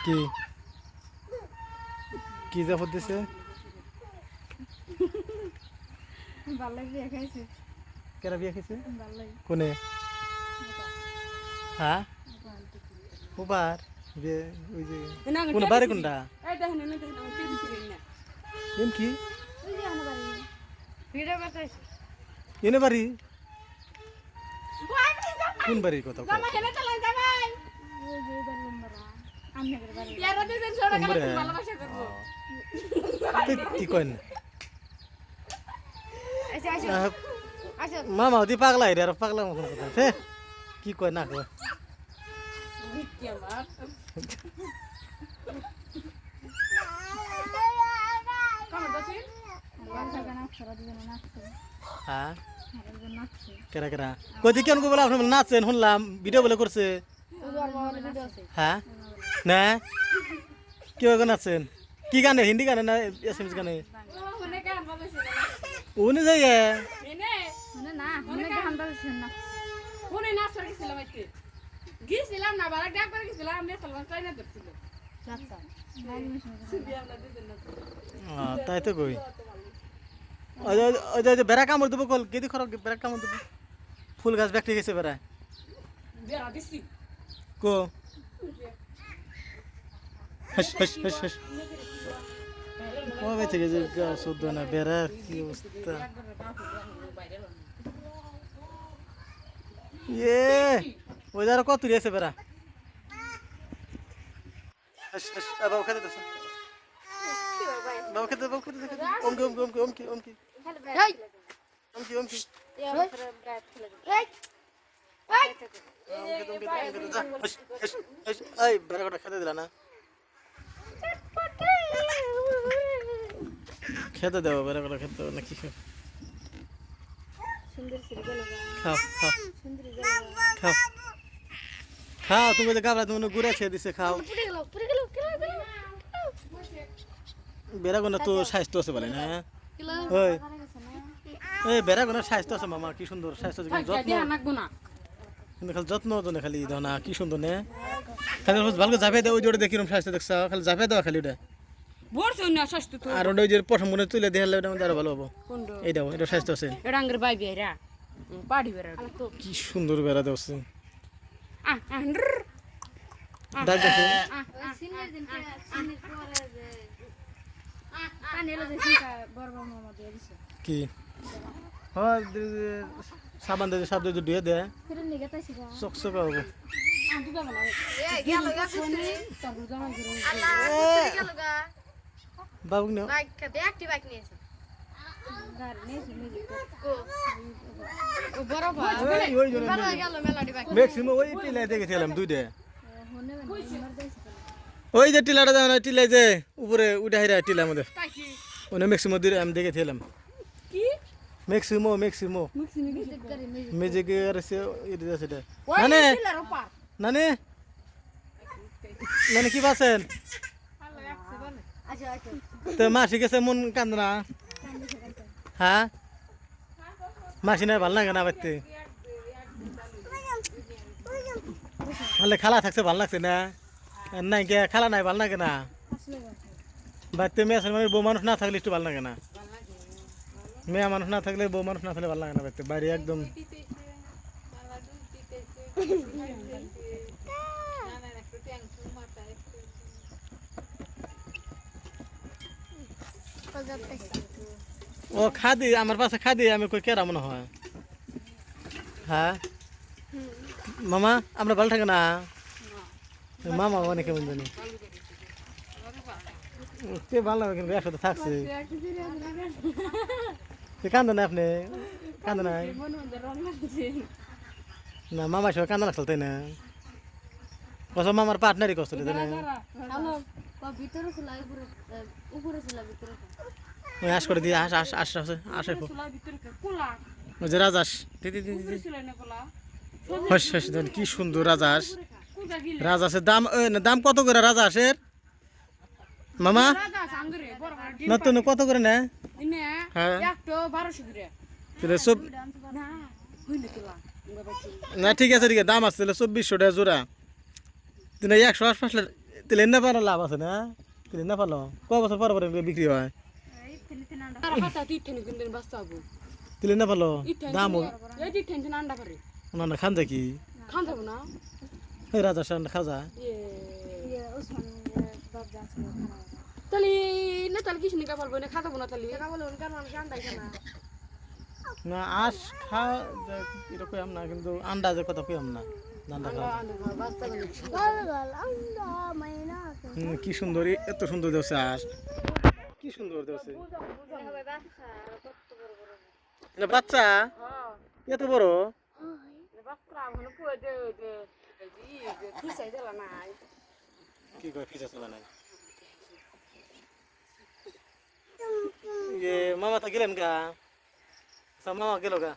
কি কি জাফর দিছে কেরা বিয়া খাইছে কোনে হ্যাঁ উবার ওই যে কোন বাড়ি কোনটা এম কি এনে বাড়ি কোন বাড়ির কথা কি কয় মামা দি পাগলা রে আর পাগলা মতন কথা কি কয় না কয় হ্যাঁ কেরা কেরা কদি কেন বলে আপনি নাচছেন শুনলাম ভিডিও বলে করছে হ্যাঁ না কি নাচছেন কি গানে হিন্দি গানে না এসএমএস গানে উনি যাই তাই তো কই বেড়া কামড় দেবো কল কেদি খরচ বেড়া কামড় দেবো ফুল গাছ ব্যাগটি গেছে বেড়া কো থেকে যে শুদ্ধ না বেড়া কি অবস্থা ওই যারা কত আছে বেড়া বাবু খেতে দেখ বাবু খেতে বাবু খেতে অমকি অমকি অমকি অমকি অমকি অমকি অমকি এই বেড়া কটা খেতে দিলা না খেতে দেবো বেড়া কটা খেতে দেবো না কি খাও খাও খাও খাও তুমি তো গাবলা তুমি ঘুরে খেয়ে দিছে খাও বেড়াগোনা তো স্বাস্থ্য আছে বলে না ওই এই বেড়াগোনার স্বাস্থ্য আছে মামা কি সুন্দর স্বাস্থ্য যত্ন কিন্তু খালি যত্ন তো খালি দাও না কি সুন্দর নে খালি ভালো যাবে দেয় ওই জোরে দেখি স্বাস্থ্য দেখছ খালি যাবে দেওয়া খালি ওটা আর ওই যে প্রথম মনে তুলে দিয়ে আরো ভালো হবো এই দাও এটা স্বাস্থ্য আছে কি সুন্দর বেড়া দেওয়া ডাক দেখো কি সাবান দিয়ে সাব দিয়ে ধুয়ে দেয় চকচক হবো বাবু নিও ম্যাক্সিমাম ওই টিলাই দেখেছিলাম দুইটা ওই যে টিলাটা দেওয়া টিলাই যে উপরে উঠে হাইরা টিলার মধ্যে ওই ম্যাক্সিমাম দুই আমি দেখেছিলাম ম্যাক্সিমো ম্যাক্সিমো ম্যাজিক সেটা নানে নানে নানে কি পাচ্ছেন তো মাসি গেছে মন কান্দনা হ্যাঁ মাসি নাই ভাল লাগে না বাড়তে খালা থাকছে ভাল লাগছে না নাই কে খালা নাই ভাল লাগে না বাড়তে মেয়ে আসলে বউ মানুষ না থাকলে একটু ভাল লাগে না মেয়ে মানুষ না থাকলে বউ মানুষ না থাকলে ভাল লাগে না বাড়তে বাড়ি একদম ও খাদি আমার পাশে খাদি আমি কই কেরা মনে হয় হ্যাঁ মামা আমরা ভালো থাকে না মামা অনেক কেমন জানি ভালো লাগে কিন্তু একসাথে থাকছে কান্দো না আপনি কান্দো নাই না মামার সঙ্গে কান্দা লাগছিল তাই না কত মামার পার্টনারই কষ্ট তাই না ওই হাস করে দিয়ে হাস হাস আস আসে ওই যে রাজাস দিদি দিদি হস হস কি সুন্দর রাজাস রাজাসের দাম দাম কত করে রাজাসের মামা নতুন কত করে না হ্যাঁ সব না ঠিক আছে দাম আছে তাহলে 2400 টাকা জোড়া তুমি 100 আশপাশ তাহলে না পারো লাভ আছে না তাহলে না পারলো কয় বছর পর পর এগুলো বিক্রি হয় তাহলে না পারলো দাম না না খান দেখি রাজা শান খাজা তাহলে না তাহলে কিছু নিকা বলবো না খাতাবো না তাহলে বলবো কারণ আমি আন্দাই খানা না আশ খা এটা কইম না কিন্তু আন্দাজের কথা কইম না আন্ডা খা কি সুন্দর এত সুন্দর দেওছে আশ কি সুন্দর দেওছে না বাচ্চা এত বড় কি কয় ফিসা চলা নাই মামা তা গেলেন গা মামা গেল গা